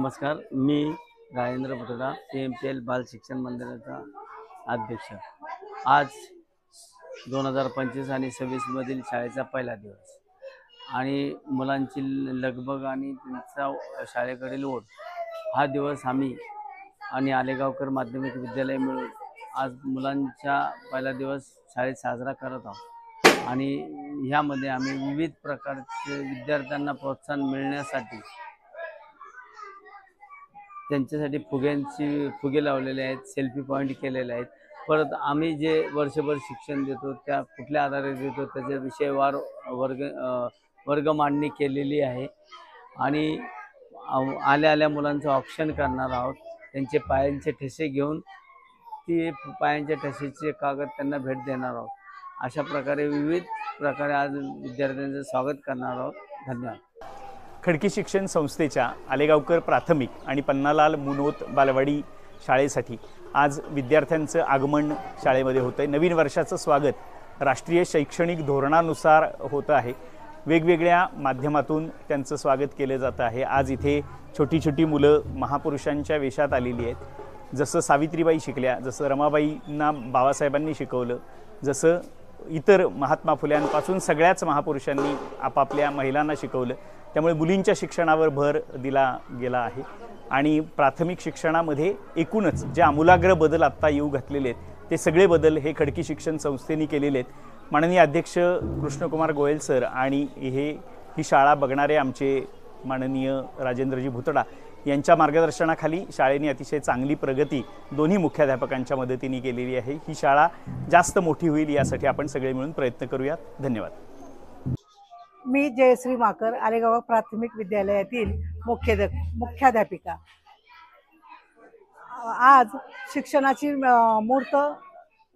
नमस्कार, मी राजेंद्र भुतडा, PMPL बाल शिक्षण मंदिराचा अध्यक्ष। आज 2025 आणि 26 मधील शाळेचा पहिला दिवस आणि मुलांची लगबग आणि त्यांचा शाळेकडील ओढ, हा दिवस आम्ही आणि आलेगावकर माध्यमिक विद्यालय मिळून आज मुलांचा पहिला दिवस शाळेत साजरा करत आहोत। आणि ह्यामध्ये आम्ही विविध प्रकारचे विद्यार्थ्यांना प्रोत्साहन मिळण्यासाठी त्यांच्यासाठी फुगे लावलेले आहेत, सेल्फी पॉईंट केलेले आहेत। परत आम्ही जे वर्षभर शिक्षण देतो त्या कुठल्या आधारे देतो त्याच्या विषयवार वर्ग मांडणी केलेली आहे। आणि आल्या मुलांचं ऑप्शन करणार आहोत। त्यांचे पायांचे ठसे घेऊन ती पायांच्या ठसेचे कागद त्यांना भेट देणार आहोत। अशा प्रकारे विविध प्रकारे आज विद्यार्थ्यांचं स्वागत करणार आहोत। धन्यवाद। खडकी शिक्षण संस्थेच्या आलेगावकर प्राथमिक आणि पन्नालाल मुनोत बालवाडी शाळेसाठी आज विद्यार्थ्यांचं आगमन शाळेमध्ये होतं आहे। नवीन वर्षाचं स्वागत राष्ट्रीय शैक्षणिक धोरणानुसार होतं आहे। वेगवेगळ्या माध्यमातून त्यांचं स्वागत केलं जातं आहे। आज इथे छोटी छोटी मुलं महापुरुषांच्या वेशात आलेली आहेत। जसं सावित्रीबाई शिकल्या, जसं रमाबाईंना बाबासाहेबांनी शिकवलं, जसं इतर महात्मा फुल्यांपासून सगळ्याच महापुरुषांनी आपापल्या महिलांना शिकवलं, त्यामुळे मुलींच्या शिक्षणावर भर दिला गेला आहे। आणि प्राथमिक शिक्षणामध्ये एकूणच जे आमूलाग्र बदल आत्ता येऊ घातलेले आहेत ते सगळे बदल हे खडकी शिक्षण संस्थेने केलेले आहेत। माननीय अध्यक्ष कृष्णकुमार गोयल सर आणि ही शाळा बघणारे आमचे माननीय राजेंद्रजी भुतडा यांच्या मार्गदर्शनाखाली शाळेने अतिशय चांगली प्रगती दोन्ही मुख्याध्यापकांच्या मदतीने केलेली आहे। ही शाळा जास्त मोठी होईल यासाठी आपण सगळे मिळून प्रयत्न करूयात। धन्यवाद। मी जयश्री माकर, आलेगाव प्राथमिक विद्यालयातील मुख्याध्यापिका। आज शिक्षणाची मूर्त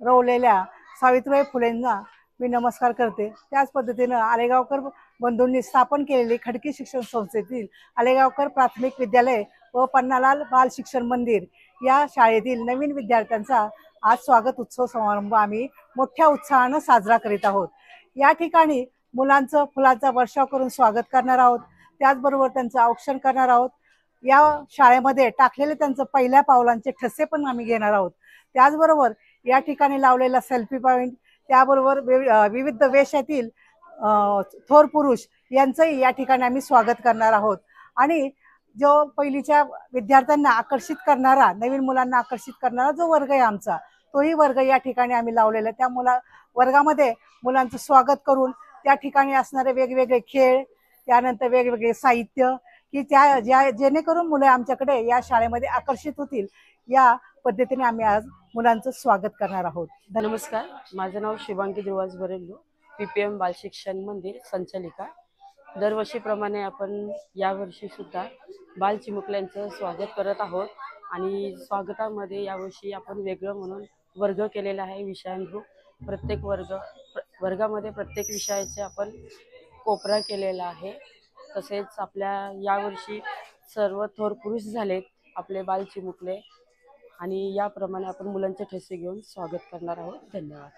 रोवलेल्या सावित्रीबाई फुलेंना मी नमस्कार करते। त्याच पद्धतीने आलेगावकर बंधूंनी स्थापन केलेली खडकी शिक्षण संस्थेतील आलेगावकर प्राथमिक विद्यालय व पन्नालाल बाल शिक्षण मंदिर या शाळेतील नवीन विद्यार्थ्यांचा आज स्वागत उत्सव समारंभ आम्ही मोठ्या उत्साहाने साजरा करीत आहोत। या ठिकाणी मुलांचं फुलांचा वर्षाव करून स्वागत करणार आहोत, त्याचबरोबर त्यांचं औक्षण करणार आहोत। या शाळेमध्ये टाकलेले त्यांचं पहिल्या पावलांचे ठसे पण आम्ही घेणार आहोत। त्याचबरोबर या ठिकाणी लावलेला सेल्फी पॉईंट, त्याबरोबर विविध वेशातील थोर पुरुष यांचंही या ठिकाणी आम्ही स्वागत करणार आहोत। आणि जो पहिलीच्या विद्यार्थ्यांना आकर्षित करणारा, नवीन मुलांना आकर्षित करणारा जो वर्ग आहे आमचा, तोही वर्ग या ठिकाणी आम्ही लावलेला आहे। त्या वर्गामध्ये मुलांचं स्वागत करून त्या ठिकाणी असणारे वेगवेगळे खेळ, त्यानंतर वेगवेगळे साहित्य की जेणेकरून मुलं आमच्याकडे या शाळेमध्ये आकर्षित होतील, या पद्धतीने आम्ही आज मुलांचं स्वागत करणार आहोत। नमस्कार, माझं नाव शिवांगी देवाज बरेल्लो, PPM बाल शिक्षण मंदिर संचालिका। दरवर्षीप्रमाणे आपण यावर्षी सुद्धा बाल चिमुकल्यांचं स्वागत करत आहोत। आणि स्वागतामध्ये यावर्षी आपण वेगळं म्हणून वर्ग केलेला आहे, विषयांग्रुप। प्रत्येक वर्गामध्ये प्रत्येक विषयाचे आपण कोपरा केलेला आहे। तसेच आपल्या यावर्षी सर्व थोर पुरुष झालेत आपले बाल चिमुकले, आणि याप्रमाणे आपण मुलांचे ठसे घेऊन स्वागत करणार आहोत। धन्यवाद।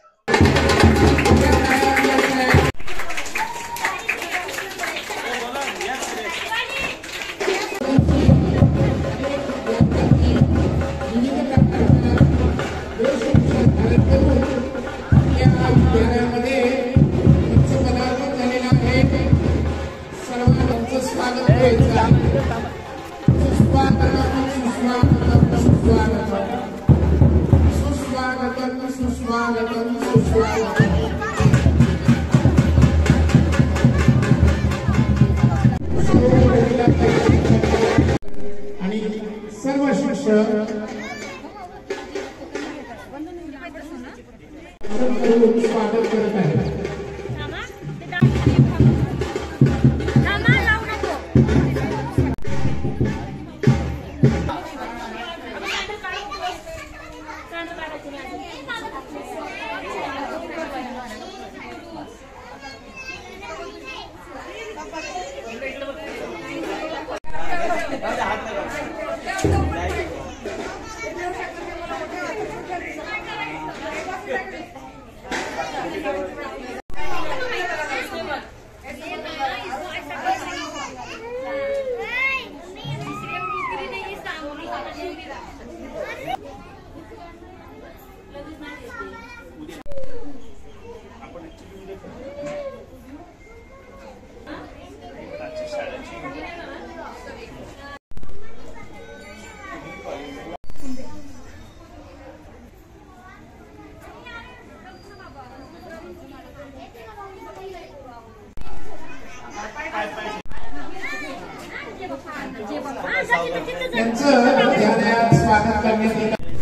आणि सर्व शिक्षक स्वागत करत आहेत। त्यांचं विद्यालयात स्वागत करण्यात येत आहे.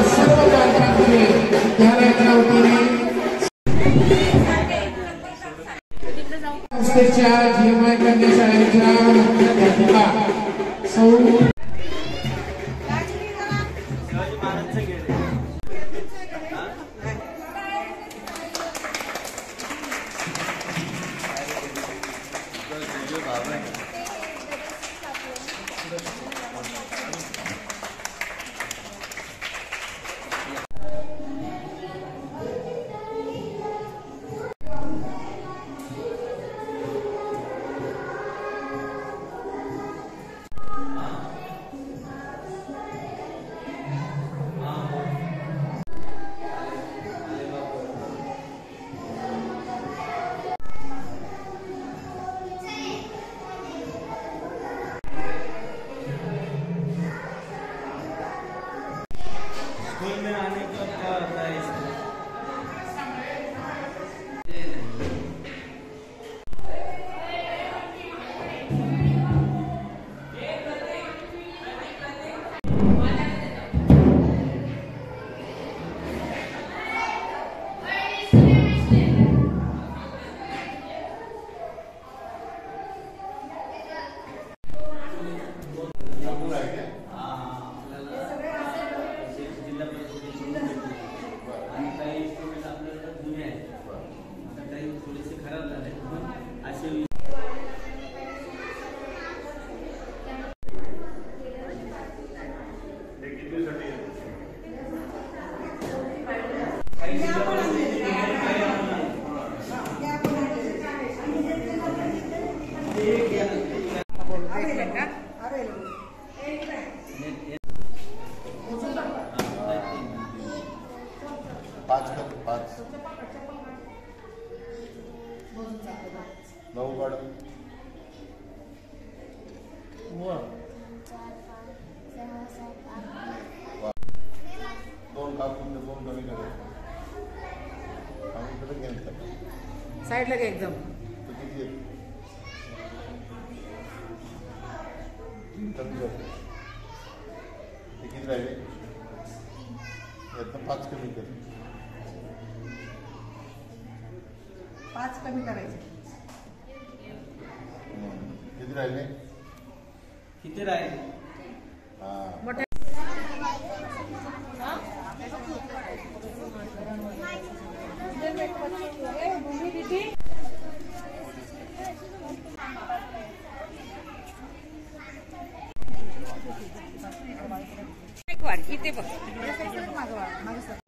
सर्व पालकांकडे विद्यालयाच्या वतीने संस्थेच्या जीवमाय कन्या शाळेच्या मुख्याध्यापिका सौ साईडला घे एकदम. किती राहिले? यातनं 5 कमी कर. 5 कमी करायचे. किती राहिले? किती राहिले? मोठे इथे बघ. मागं